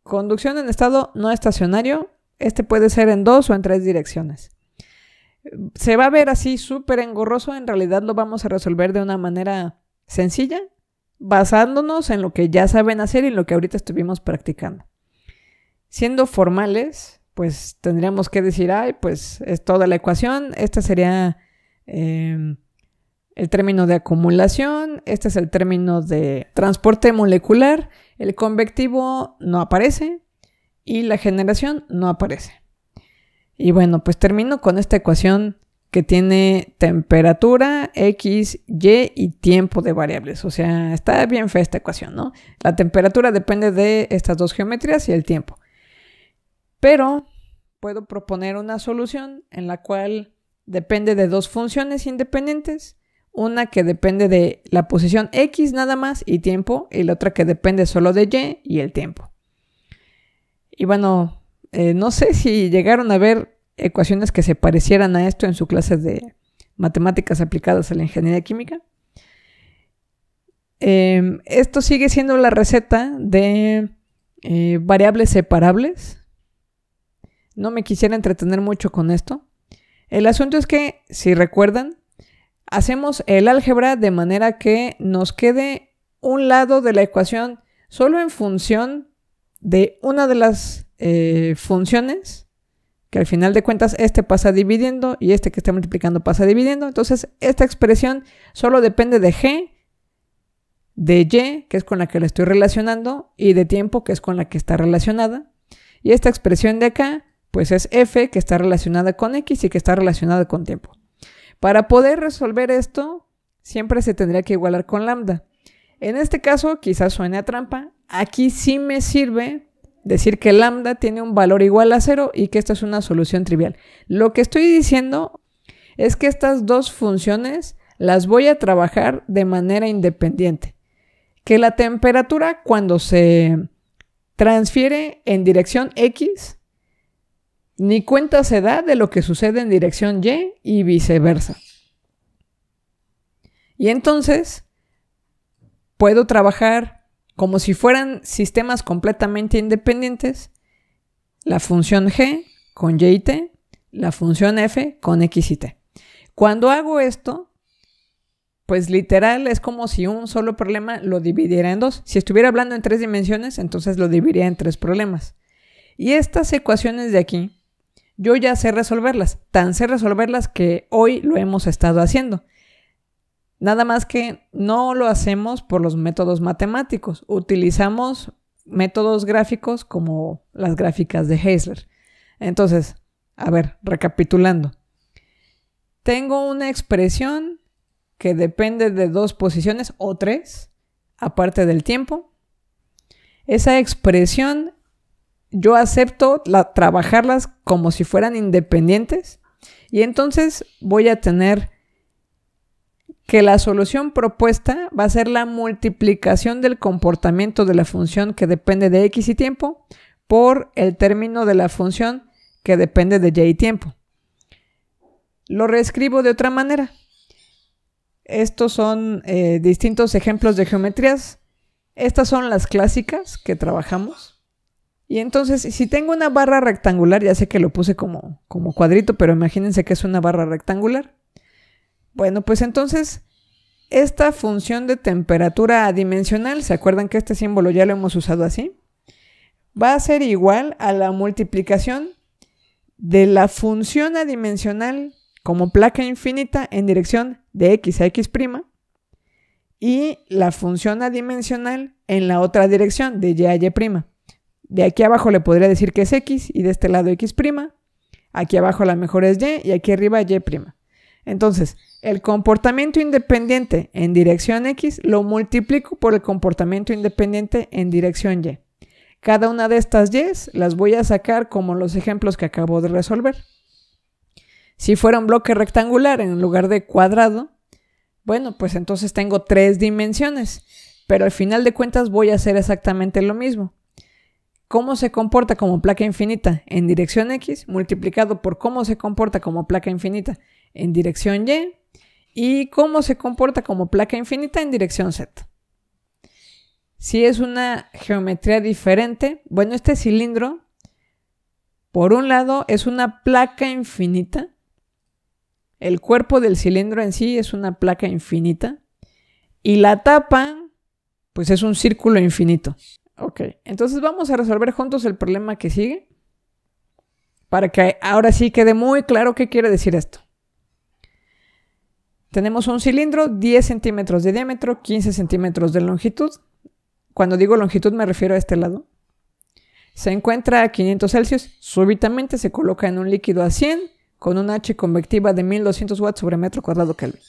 conducción en estado no estacionario. Este puede ser en 2 o en 3 direcciones. Se va a ver así súper engorroso. En realidad lo vamos a resolver de una manera sencilla, basándonos en lo que ya saben hacer y en lo que ahorita estuvimos practicando. Siendo formales, pues tendríamos que decir, pues es toda la ecuación. Esta sería el término de acumulación. Este es el término de transporte molecular. El convectivo no aparece y la generación no aparece. Y bueno, pues termino con esta ecuación que tiene temperatura, X, Y y tiempo de variables. O sea, está bien fea esta ecuación, ¿no? La temperatura depende de estas dos geometrías y el tiempo. Pero puedo proponer una solución en la cual depende de dos funciones independientes. Una que depende de la posición X nada más y tiempo, y la otra que depende solo de Y y el tiempo. Y bueno, no sé si llegaron a ver ecuaciones que se parecieran a esto en su clase de matemáticas aplicadas a la ingeniería química. Esto sigue siendo la receta de variables separables. No me quisiera entretener mucho con esto. El asunto es que, si recuerdan, hacemos el álgebra de manera que nos quede un lado de la ecuación solo en función de una de las funciones, que al final de cuentas este pasa dividiendo y este que está multiplicando pasa dividiendo. Entonces esta expresión solo depende de G, de Y, que es con la que la estoy relacionando, y de tiempo, que es con la que está relacionada. Y esta expresión de acá, pues es F, que está relacionada con X y que está relacionada con tiempo. Para poder resolver esto, siempre se tendría que igualar con lambda. En este caso, quizás suene a trampa. Aquí sí me sirve decir que lambda tiene un valor igual a 0 y que esta es una solución trivial. Lo que estoy diciendo es que estas dos funciones las voy a trabajar de manera independiente. Que la temperatura, cuando se transfiere en dirección X, ni cuenta se da de lo que sucede en dirección Y y viceversa. Y entonces puedo trabajar como si fueran sistemas completamente independientes, la función G con Y y T, la función F con X y T. Cuando hago esto, pues literal es como si un solo problema lo dividiera en dos. Si estuviera hablando en 3 dimensiones, entonces lo dividiría en 3 problemas. Y estas ecuaciones de aquí, yo ya sé resolverlas. Tan sé resolverlas que hoy lo hemos estado haciendo. Nada más que no lo hacemos por los métodos matemáticos. Utilizamos métodos gráficos como las gráficas de Heisler. Entonces, a ver, recapitulando. Tengo una expresión que depende de 2 posiciones o 3, aparte del tiempo. Esa expresión yo acepto trabajarlas como si fueran independientes y entonces voy a tener que la solución propuesta va a ser la multiplicación del comportamiento de la función que depende de X y tiempo por el término de la función que depende de Y y tiempo. Lo reescribo de otra manera. Estos son distintos ejemplos de geometrías. Estas son las clásicas que trabajamos. Y entonces, si tengo una barra rectangular, ya sé que lo puse como cuadrito, pero imagínense que es una barra rectangular. Bueno, pues entonces, esta función de temperatura adimensional, ¿se acuerdan que este símbolo ya lo hemos usado así? Va a ser igual a la multiplicación de la función adimensional como placa infinita en dirección de X a X' y la función adimensional en la otra dirección de Y a Y'. De aquí abajo le podría decir que es X y de este lado X'. Aquí abajo a lo mejor es Y y aquí arriba Y'. Entonces, el comportamiento independiente en dirección X lo multiplico por el comportamiento independiente en dirección Y. Cada una de estas Y's las voy a sacar como los ejemplos que acabo de resolver. Si fuera un bloque rectangular en lugar de cuadrado, bueno, pues entonces tengo 3 dimensiones, pero al final de cuentas voy a hacer exactamente lo mismo. Cómo se comporta como placa infinita en dirección X multiplicado por cómo se comporta como placa infinita en dirección Y cómo se comporta como placa infinita en dirección Z. Si es una geometría diferente, bueno, este cilindro, por un lado, es una placa infinita. El cuerpo del cilindro en sí es una placa infinita. Y la tapa, pues es un círculo infinito. Ok, entonces vamos a resolver juntos el problema que sigue. Para que ahora sí quede muy claro qué quiere decir esto. Tenemos un cilindro, 10 centímetros de diámetro, 15 centímetros de longitud. Cuando digo longitud me refiero a este lado. Se encuentra a 500 Celsius. Súbitamente se coloca en un líquido a 100 con una H convectiva de 1200 watts sobre metro cuadrado Kelvin.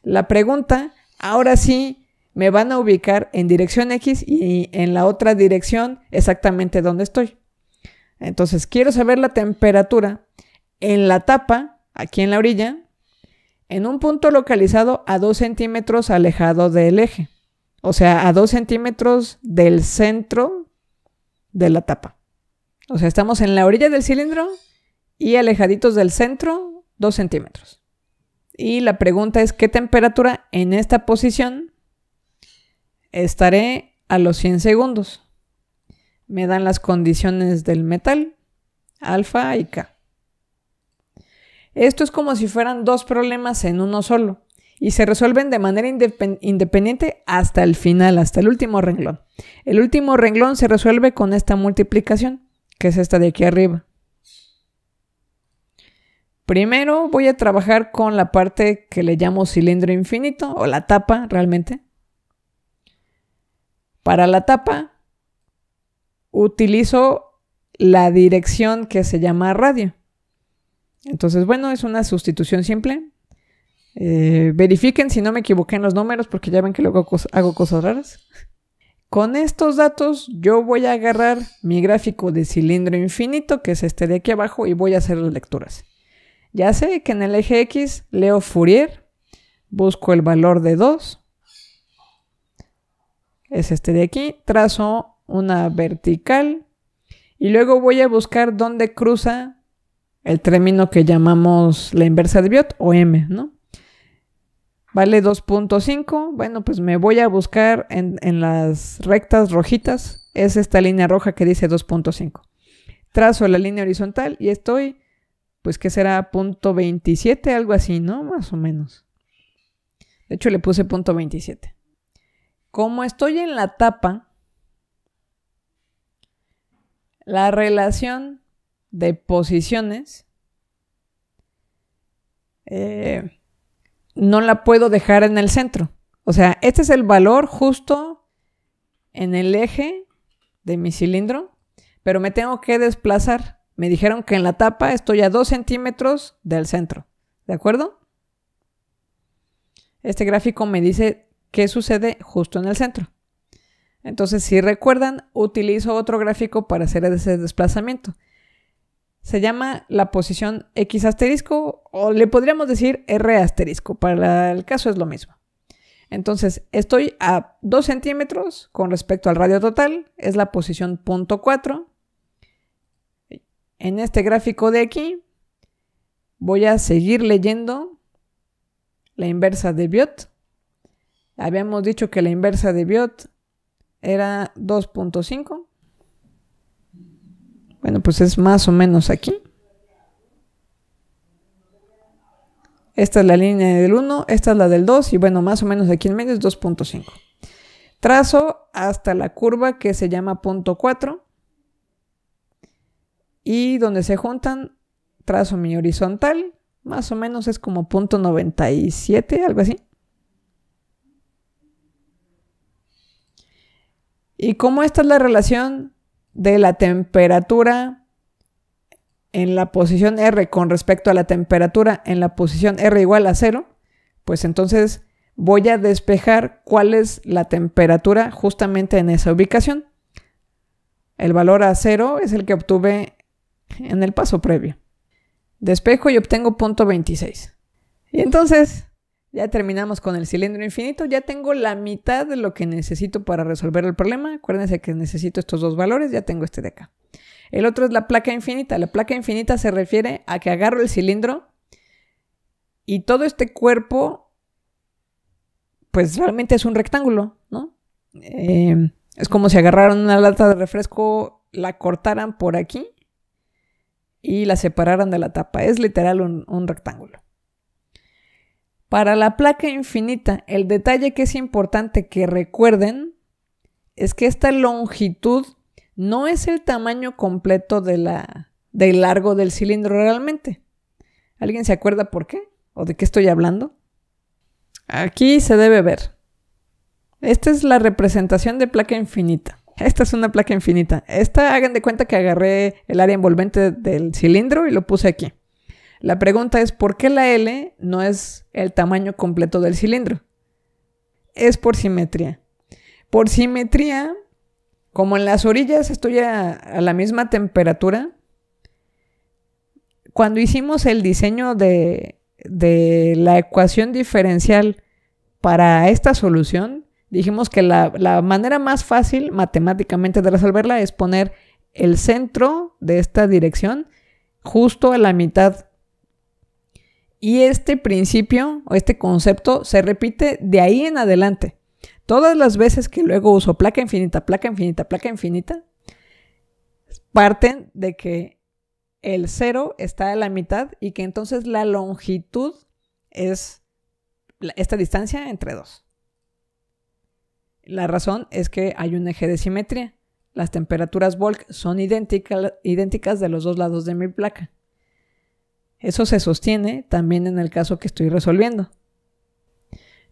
La pregunta, ahora sí, me van a ubicar en dirección X y en la otra dirección exactamente donde estoy. Entonces, quiero saber la temperatura en la tapa, aquí en la orilla, en un punto localizado a 2 centímetros alejado del eje. O sea, a 2 centímetros del centro de la tapa. O sea, estamos en la orilla del cilindro y alejaditos del centro 2 centímetros. Y la pregunta es, ¿qué temperatura en esta posición estaré a los 100 segundos? Me dan las condiciones del metal, alfa y K. Esto es como si fueran dos problemas en uno solo y se resuelven de manera independiente hasta el final, hasta el último renglón. El último renglón se resuelve con esta multiplicación, que es esta de aquí arriba. Primero voy a trabajar con la parte que le llamo cilindro infinito, o la tapa realmente. Para la tapa utilizo la dirección que se llama radio. Entonces, bueno, es una sustitución simple. Verifiquen si no me equivoqué en los números porque ya ven que luego hago cosas raras. Con estos datos yo voy a agarrar mi gráfico de cilindro infinito, que es este de aquí abajo, y voy a hacer las lecturas. Ya sé que en el eje X leo Fourier, busco el valor de 2. Es este de aquí, trazo una vertical y luego voy a buscar dónde cruza el término que llamamos la inversa de Biot o M, ¿no? Vale 2.5, bueno, pues me voy a buscar en las rectas rojitas, es esta línea roja que dice 2.5. Trazo la línea horizontal y estoy, pues que será 0.27, algo así, ¿no? Más o menos. De hecho le puse 0.27. Como estoy en la tapa, la relación de posiciones no la puedo dejar en el centro. O sea, este es el valor justo en el eje de mi cilindro, pero me tengo que desplazar. Me dijeron que en la tapa estoy a 2 centímetros del centro. ¿De acuerdo? Este gráfico me dice qué sucede justo en el centro. Entonces, si recuerdan, utilizo otro gráfico para hacer ese desplazamiento. Se llama la posición X asterisco o le podríamos decir R asterisco. Para el caso es lo mismo. Entonces, estoy a 2 centímetros con respecto al radio total. Es la posición 0.4. En este gráfico de aquí voy a seguir leyendo la inversa de Biot. Habíamos dicho que la inversa de Biot era 2.5. Bueno, pues es más o menos aquí. Esta es la línea del 1, esta es la del 2 y bueno, más o menos aquí en medio es 2.5. Trazo hasta la curva que se llama 0.4 y donde se juntan trazo mi horizontal, más o menos es como 0.97, algo así. Y como esta es la relación de la temperatura en la posición R con respecto a la temperatura en la posición R igual a 0, pues entonces voy a despejar cuál es la temperatura justamente en esa ubicación. El valor a 0 es el que obtuve en el paso previo. Despejo y obtengo 0.26. Y entonces ya terminamos con el cilindro infinito. Ya tengo la mitad de lo que necesito para resolver el problema. Acuérdense que necesito estos dos valores. Ya tengo este de acá. El otro es la placa infinita. La placa infinita se refiere a que agarro el cilindro y todo este cuerpo, pues realmente es un rectángulo, ¿no? Es como si agarraran una lata de refresco, la cortaran por aquí y la separaran de la tapa. Es literal un rectángulo. Para la placa infinita, el detalle que es importante que recuerden es que esta longitud no es el tamaño completo del largo del cilindro realmente. ¿Alguien se acuerda por qué? ¿O de qué estoy hablando? Aquí se debe ver. Esta es la representación de placa infinita. Esta es una placa infinita. Esta, hagan de cuenta que agarré el área envolvente del cilindro y lo puse aquí. La pregunta es, ¿por qué la L no es el tamaño completo del cilindro? Es por simetría. Por simetría, como en las orillas estoy a la misma temperatura, cuando hicimos el diseño de la ecuación diferencial para esta solución, dijimos que la manera más fácil matemáticamente de resolverla es poner el centro de esta dirección justo a la mitad. Y este principio o este concepto se repite de ahí en adelante. Todas las veces que luego uso placa infinita, placa infinita, placa infinita, parten de que el 0 está a la mitad y que entonces la longitud es esta distancia entre 2. La razón es que hay un eje de simetría. Las temperaturas Volk son idénticas de los dos lados de mi placa. Eso se sostiene también en el caso que estoy resolviendo.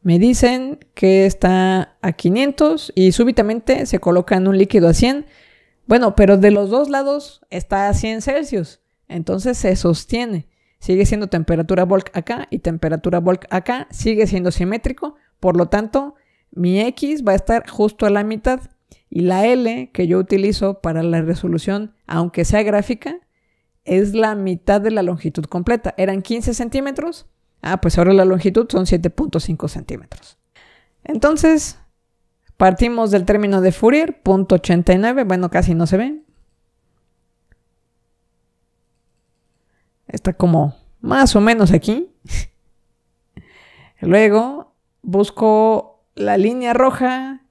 Me dicen que está a 500 y súbitamente se coloca en un líquido a 100. Bueno, pero de los dos lados está a 100 Celsius. Entonces se sostiene. Sigue siendo temperatura Volk acá y temperatura Volk acá. Sigue siendo simétrico. Por lo tanto, mi X va a estar justo a la mitad. Y la L que yo utilizo para la resolución, aunque sea gráfica, es la mitad de la longitud completa. ¿Eran 15 centímetros? Pues ahora la longitud son 7.5 centímetros. Entonces, partimos del término de Fourier, 0.89. Bueno, casi no se ve. Está como más o menos aquí. Luego, busco la línea roja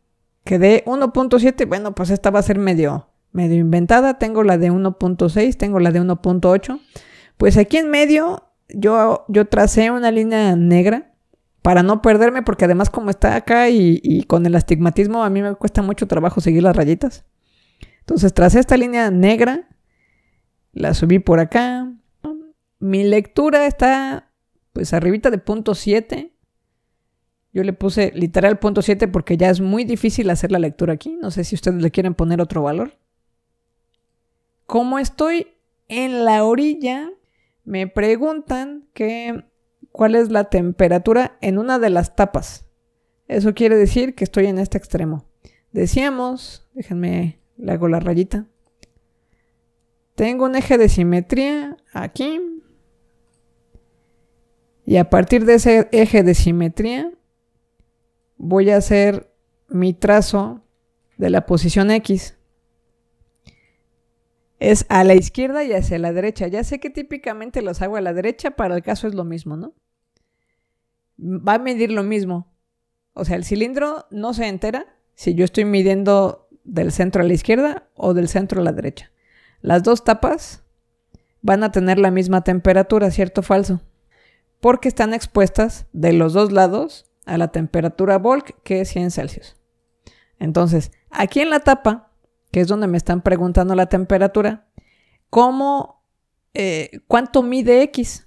que dé 1.7. Bueno, pues esta va a ser medio inventada. Tengo la de 1.6, tengo la de 1.8. Pues aquí en medio yo tracé una línea negra para no perderme, porque además como está acá y con el astigmatismo a mí me cuesta mucho trabajo seguir las rayitas. Entonces tracé esta línea negra, la subí por acá. Mi lectura está pues arribita de 0.7. Yo le puse literal 0.7 porque ya es muy difícil hacer la lectura aquí. No sé si ustedes le quieren poner otro valor. Como estoy en la orilla, me preguntan cuál es la temperatura en una de las tapas. Eso quiere decir que estoy en este extremo. Decíamos, déjenme, le hago la rayita. Tengo un eje de simetría aquí. Y a partir de ese eje de simetría, voy a hacer mi trazo de la posición X. Es a la izquierda y hacia la derecha. Ya sé que típicamente los hago a la derecha, para el caso es lo mismo, ¿no? Va a medir lo mismo. O sea, el cilindro no se entera si yo estoy midiendo del centro a la izquierda o del centro a la derecha. Las dos tapas van a tener la misma temperatura, ¿cierto o falso? Porque están expuestas de los dos lados a la temperatura Volk, que es 100 Celsius. Entonces, aquí en la tapa, que es donde me están preguntando la temperatura, ¿cuánto mide X?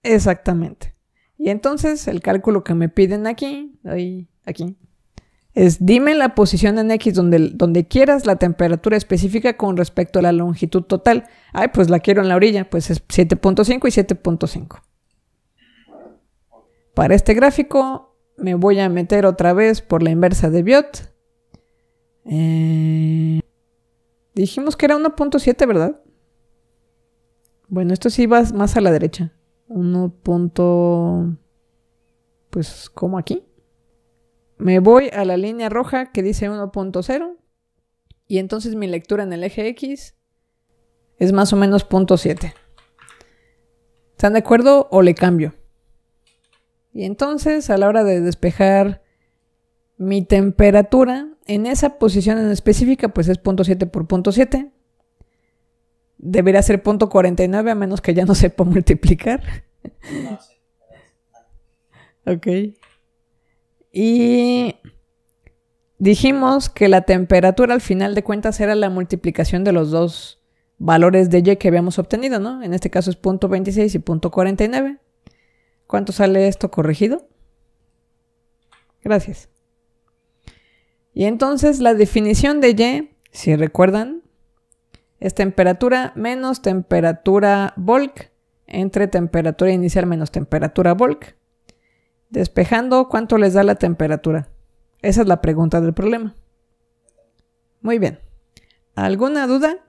Exactamente. Y entonces el cálculo que me piden aquí, es dime la posición en X donde quieras la temperatura específica con respecto a la longitud total. Pues la quiero en la orilla, pues es 7.5 y 7.5. Para este gráfico me voy a meter otra vez por la inversa de Biot. Dijimos que era 1.7, ¿verdad? Bueno, esto sí va más a la derecha. Pues como aquí. Me voy a la línea roja que dice 1.0 y entonces mi lectura en el eje X es más o menos 0.7. ¿Están de acuerdo o le cambio? Y entonces a la hora de despejar mi temperatura en esa posición en específica, pues es 0.7 por 0.7. Debería ser 0.49 a menos que ya no sepa multiplicar. No sé. Ok. Y dijimos que la temperatura al final de cuentas era la multiplicación de los dos valores de Y que habíamos obtenido, ¿no? En este caso es 0.26 y 0.49. ¿Cuánto sale esto corregido? Gracias. Y entonces la definición de Y, si recuerdan, es temperatura menos temperatura Volk entre temperatura inicial menos temperatura Volk. Despejando, ¿cuánto les da la temperatura? Esa es la pregunta del problema. Muy bien. ¿Alguna duda?